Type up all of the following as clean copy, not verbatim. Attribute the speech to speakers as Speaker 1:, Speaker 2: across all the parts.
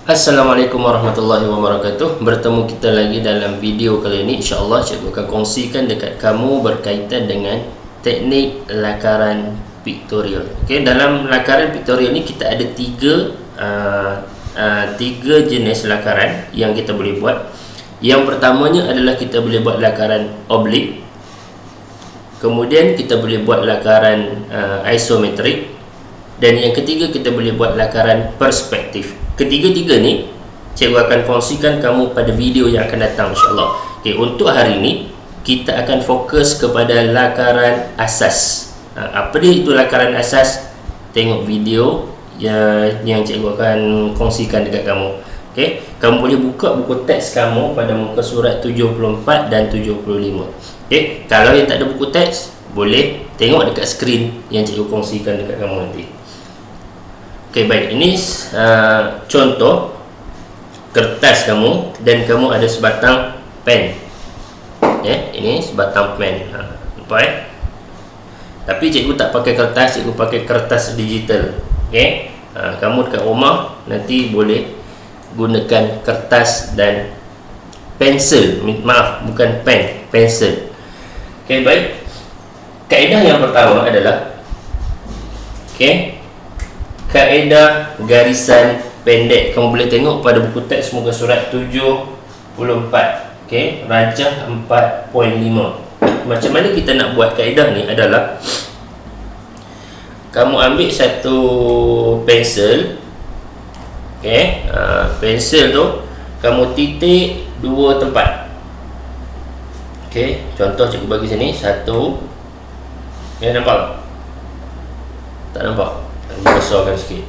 Speaker 1: Assalamualaikum warahmatullahi wabarakatuh. Bertemu kita lagi dalam video kali ini. InsyaAllah cikgu akan kongsikan dekat kamu berkaitan dengan teknik lakaran pictorial. Okey, dalam lakaran pictorial ni kita ada tiga jenis lakaran yang kita boleh buat. Yang pertamanya adalah kita boleh buat lakaran oblik. Kemudian kita boleh buat lakaran isometrik. Dan yang ketiga kita boleh buat lakaran perspektif. Ketiga-tiga ni cikgu akan kongsikan kamu pada video yang akan datang, insyaAllah. Okay, untuk hari ini kita akan fokus kepada lakaran asas. Apa dia itu lakaran asas? Tengok video yang cikgu akan kongsikan dekat kamu. Okay, kamu boleh buka buku teks kamu pada muka surat 74 dan 75. Okay, kalau yang tak ada buku teks, boleh tengok dekat skrin yang cikgu kongsikan dekat kamu nanti. Okey, baik, ini contoh kertas kamu dan kamu ada sebatang pen. Ini sebatang pen. Nampak Tapi cikgu tak pakai kertas, cikgu pakai kertas digital. Okey. Kamu dekat rumah nanti boleh gunakan kertas dan pensel. Maaf, bukan pen, pensel. Okey, baik. Kaedah yang pertama adalah kaedah garisan pendek. Kamu boleh tengok pada buku teks muka surat 74. Okey, rajah 4.5. Macam mana kita nak buat kaedah ni adalah kamu ambil satu pensel. Okey, pensel tu kamu titik dua tempat. Okey, contoh cikgu bagi sini satu. Nampak tak? Tak nampak? Besarkan sikit.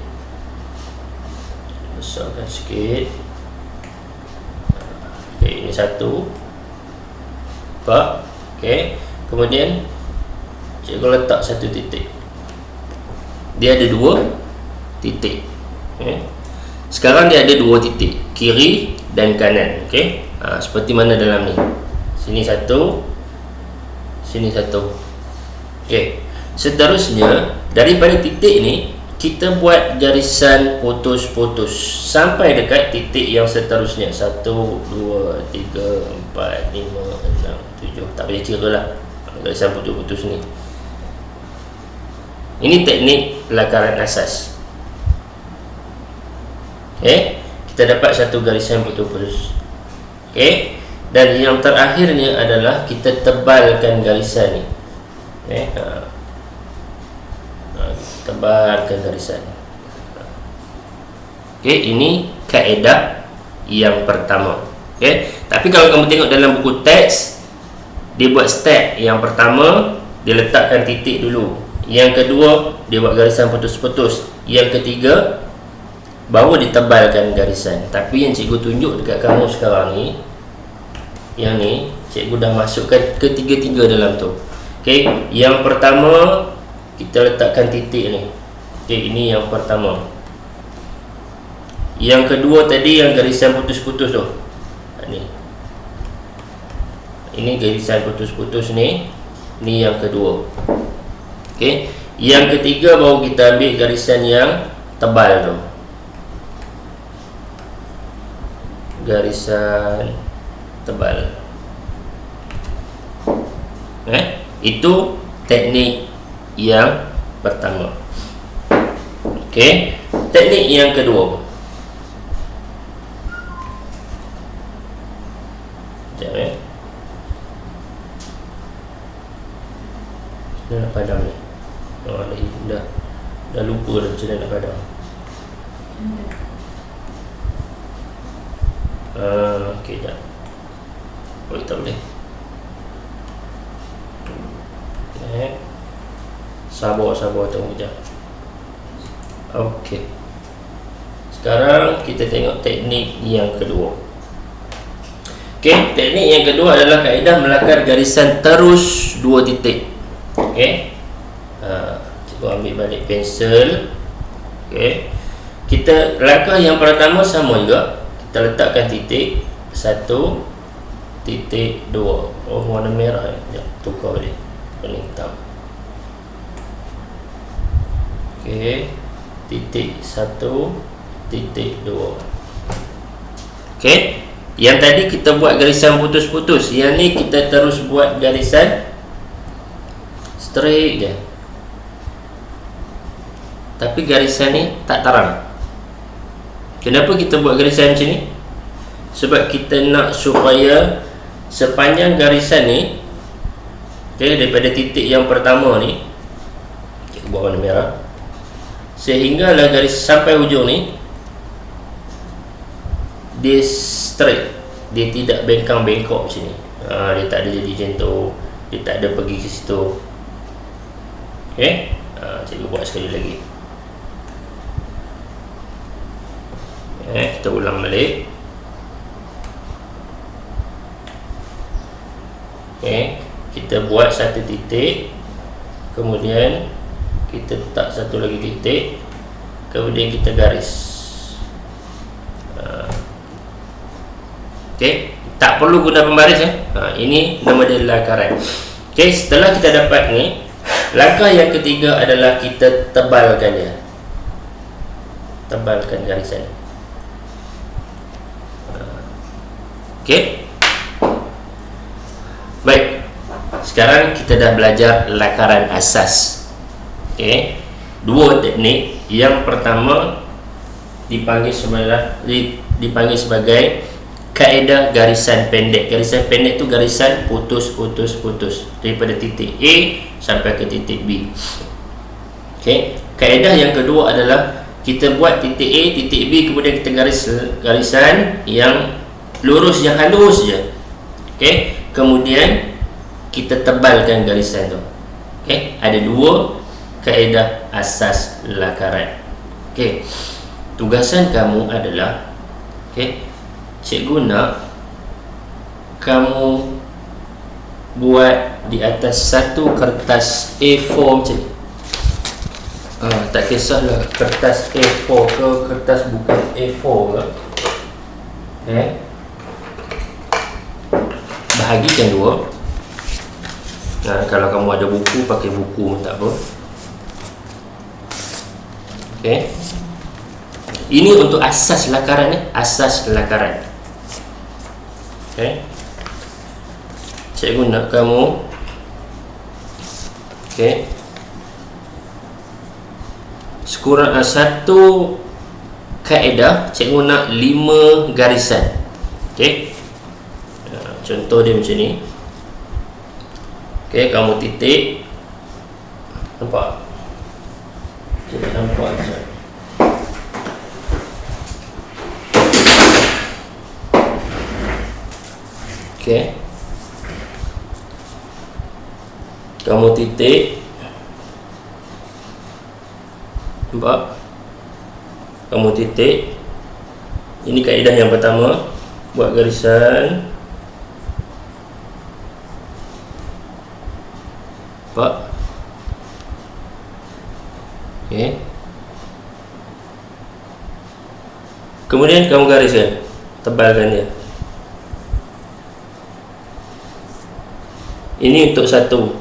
Speaker 1: Okey, ini satu. Nampak? Okey, kemudian cikgu letak satu titik. Dia ada dua titik. Sekarang dia ada dua titik, kiri dan kanan. Okey, seperti mana dalam ni. Sini satu, sini satu. Okey, seterusnya daripada titik ni kita buat garisan putus-putus sampai dekat titik yang seterusnya. 1, 2, 3, 4, 5, 6, 7. Tak payah kira lah garisan putus-putus ni. Ini teknik lakaran asas. Okey, kita dapat satu garisan putus-putus. Okey, dan yang terakhirnya adalah kita tebalkan garisan ni. Tebalkan garisan. Okey, ini kaedah yang pertama. Okey, tapi kalau kamu tengok dalam buku teks, dia buat step. Yang pertama, dia letakkan titik dulu. Yang kedua, dia buat garisan putus-putus. Yang ketiga, baru ditebalkan garisan. Tapi yang cikgu tunjuk dekat kamu sekarang ni, yang ni, cikgu dah masukkan ketiga-tiga dalam tu. Okey, yang pertama kita letakkan titik ni. Okey, ini yang pertama. Yang kedua tadi yang garisan putus-putus tu. Ni. Ini garisan putus-putus ni. Ni yang kedua. Okey, yang ketiga baru kita ambil garisan yang tebal tu. Garisan tebal. Itu teknik yang pertama. Okey, teknik yang kedua. Sekejap Dah nak padam ni. Dah lupa dah macam mana nak padam. Okey, jap. Tak boleh. Sabar tunggu kejap. Okey, sekarang kita tengok teknik yang kedua. Okey, teknik yang kedua adalah kaedah melakar garisan terus dua titik. Okey, cuba ambil balik pensel. Okey, kita langkah yang pertama sama juga. Kita letakkan titik 1, titik 2. Oh, warna merah. Sekejap, tukar balik. Warna hitam. Okey, titik 1, titik 2. Okey, yang tadi kita buat garisan putus-putus, yang ni kita terus buat garisan straight je. Tapi garisan ni tak terang. Kenapa kita buat garisan macam ni? Sebab kita nak supaya sepanjang garisan ni, okay, daripada titik yang pertama ni, kita buat warna merah, sehinggalah garis sampai hujung ni dia straight, dia tidak bengkang-bengkok macam ni. Dia tak ada jadi macam tu, dia tak ada pergi ke situ. Okay, cikgu buat sekali lagi. Kita ulang balik. Okay, kita buat satu titik, kemudian kita letak satu lagi titik, kemudian kita garis. Okay, tak perlu guna pembaris ya. Ini nama dia lakaran. Okay, setelah kita dapat ni, langkah yang ketiga adalah kita tebalkan dia. Tebalkan garisan. Okay, baik. Sekarang kita dah belajar lakaran asas. Okay, dua teknik. Yang pertama dipanggil sebagai kaedah garisan pendek. Garisan pendek tu garisan putus daripada titik A sampai ke titik B. Okey, kaedah yang kedua adalah kita buat titik A, titik B, kemudian kita garis garisan yang lurus, yang halus je. Okey, kemudian kita tebalkan garisan tu. Okey, ada dua kaedah asas lakaran. Okey, tugasan kamu adalah, okey, cikgu nak kamu buat di atas satu kertas A4 macam ni. Tak kisahlah kertas A4 ke kertas bukan A4 ke. Bahagikan dua. Kalau kamu ada buku, pakai buku tak apa. Okey, ini untuk asas lakaran ni, asas lakaran. Okay, cikgu nak kamu, okay, sekurang satu kaedah, cikgu nak 5 garisan. Okay, contoh dia macam ni. Okay, kamu titik, nampak? Cikgu nampak je. Okay, kamu titik, nampak? Kamu titik. Ini kaedah yang pertama, buat garisan, nampak? Okay, kemudian kamu gariskan, tebalkan dia. Ini untuk satu.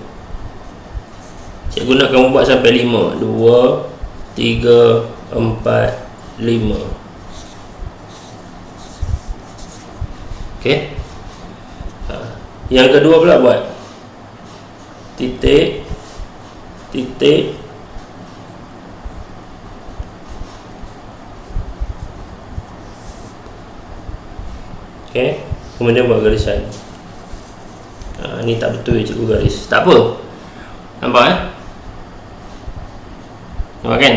Speaker 1: Cikgu nak kamu buat sampai 5. 2, 3, 4, 5. Okey. Yang kedua pula buat titik, titik, okey. Kemudian buat garisan. Ni tak betul cikgu garis. Tak apa. Nampak nampak kan?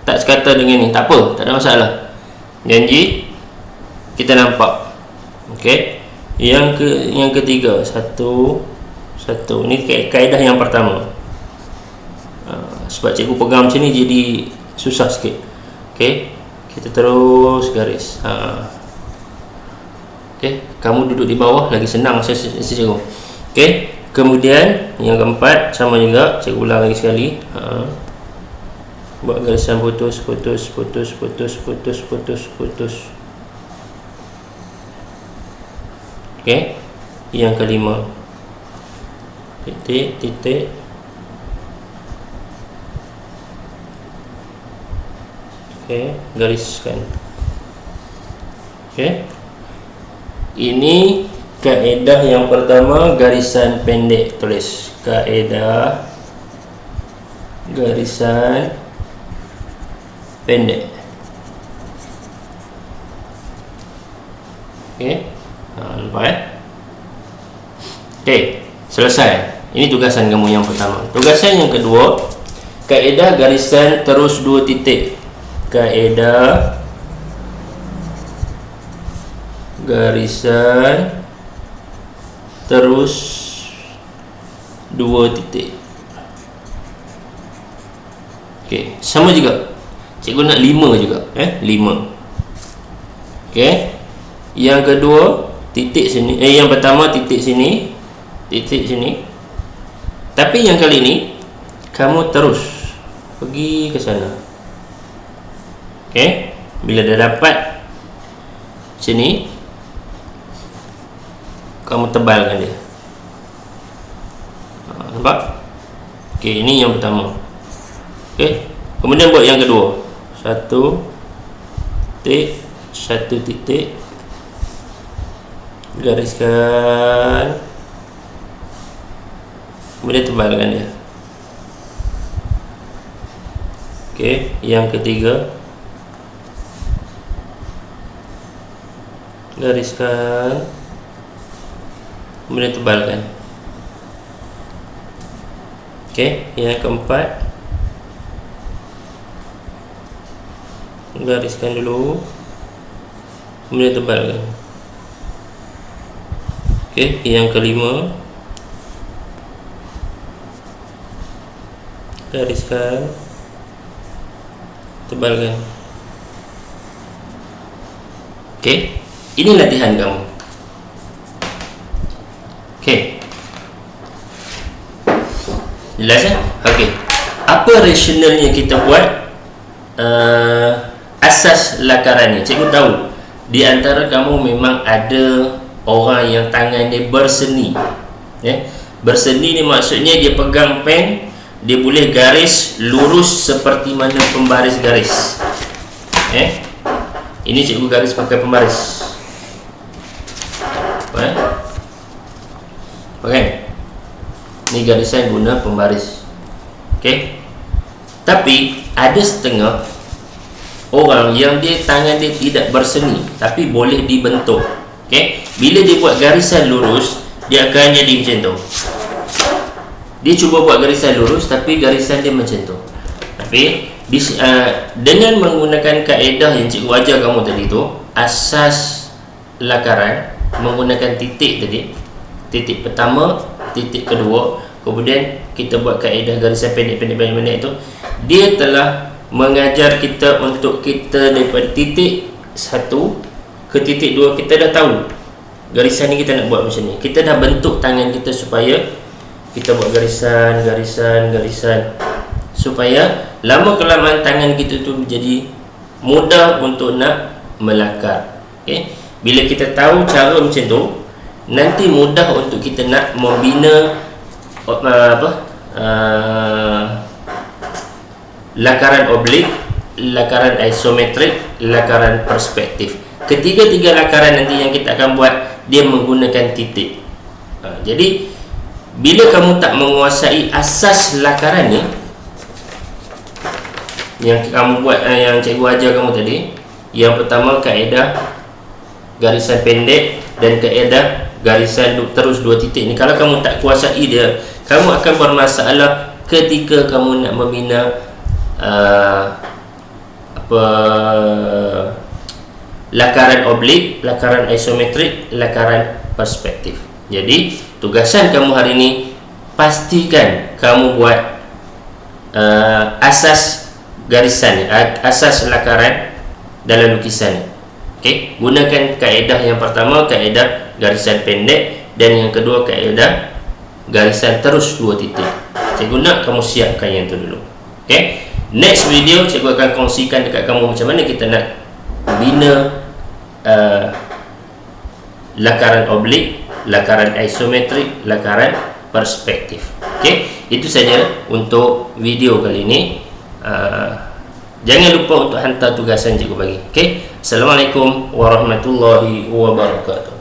Speaker 1: Tak sekata dengan ni. Tak apa, tak ada masalah. Janji kita nampak. Okey. Yang ketiga, satu. Ni kaedah yang pertama. Sebab cikgu pegang macam ni jadi susah sikit. Okey. Kita terus garis. Okay, kamu duduk di bawah lagi senang cikgu. Okay, kemudian yang keempat sama juga, cikgu ulang lagi sekali. Buat garisan putus. Okay, yang kelima, titik. Okay, gariskan. Okey. Ini kaedah yang pertama, garisan pendek. Tulis kaedah garisan pendek. Okey. Nampak Okey, selesai. Ini tugasan kamu yang pertama. Tugasan yang kedua, kaedah garisan terus 2 titik. Kaedah garisan terus 2 titik. Okey, sama juga. Cikgu nak 5 juga, 5. Okey. Yang kedua, titik sini. Yang pertama titik sini, titik sini. Tapi yang kali ini kamu terus pergi ke sana. Okey. Bila dah dapat sini, kamu tebalkan dia. Nampak? Okey, ini yang pertama. Okey. Kemudian buat yang kedua. 1 titik, 1 titik. Gariskan. Kemudian tebalkan dia. Okey, yang ketiga. Gariskan. Kemudian tebalkan. Okey, yang keempat. Gariskan dulu. Kemudian tebalkan. Okey, yang kelima. Gariskan. Tebalkan. Okey, ini latihan kamu. Okey. Jelas ya? Okey. Apa rasionalnya kita buat asas lakaran ni? Cikgu tahu di antara kamu memang ada orang yang tangan dia berseni. Berseni ni maksudnya dia pegang pen, dia boleh garis lurus seperti mana pembaris garis. Ini cikgu garis pakai pembaris. Okey. Ini garisan guna pembaris. Okey. Tapi ada setengah orang yang dia tangan dia tidak berseni tapi boleh dibentuk. Okey. Bila dia buat garisan lurus, dia akan jadi macam tu. Dia cuba buat garisan lurus tapi garisan dia macam tu. Tapi dengan menggunakan kaedah yang cikgu ajar kamu tadi tu, asas lakaran menggunakan titik tadi, titik pertama, titik kedua, kemudian kita buat kaedah garisan pendek-pendek itu, dia telah mengajar kita untuk kita daripada titik 1 ke titik 2, kita dah tahu garisan ni kita nak buat macam ni. Kita dah bentuk tangan kita supaya kita buat garisan supaya lama kelamaan tangan kita tu menjadi mudah untuk nak melakar. Okey, bila kita tahu cara macam tu, nanti mudah untuk kita nak membina lakaran oblik, lakaran isometrik, lakaran perspektif. Ketiga-tiga lakaran nanti yang kita akan buat, dia menggunakan titik. Jadi bila kamu tak menguasai asas lakaran ni yang kamu buat, yang cikgu ajar kamu tadi, yang pertama kaedah garisan pendek dan kaedah garisan terus 2 titik ni, kalau kamu tak kuasai dia, kamu akan bermasalah ketika kamu nak membina lakaran oblik, lakaran isometrik, lakaran perspektif. Jadi tugasan kamu hari ini, pastikan kamu buat asas garisan, asas lakaran dalam lukisan. Okey, gunakan kaedah yang pertama, kaedah garisan pendek, dan yang kedua kaedah garisan terus 2 titik. Cikgu nak kamu siapkan yang tu dulu. Okey, next video cikgu akan kongsikan dekat kamu macam mana kita nak bina lakaran oblik, lakaran isometrik, lakaran perspektif. Okey, itu saja untuk video kali ini. Jangan lupa untuk hantar tugasan cikgu bagi. Okey. Assalamualaikum warahmatullahi wabarakatuh.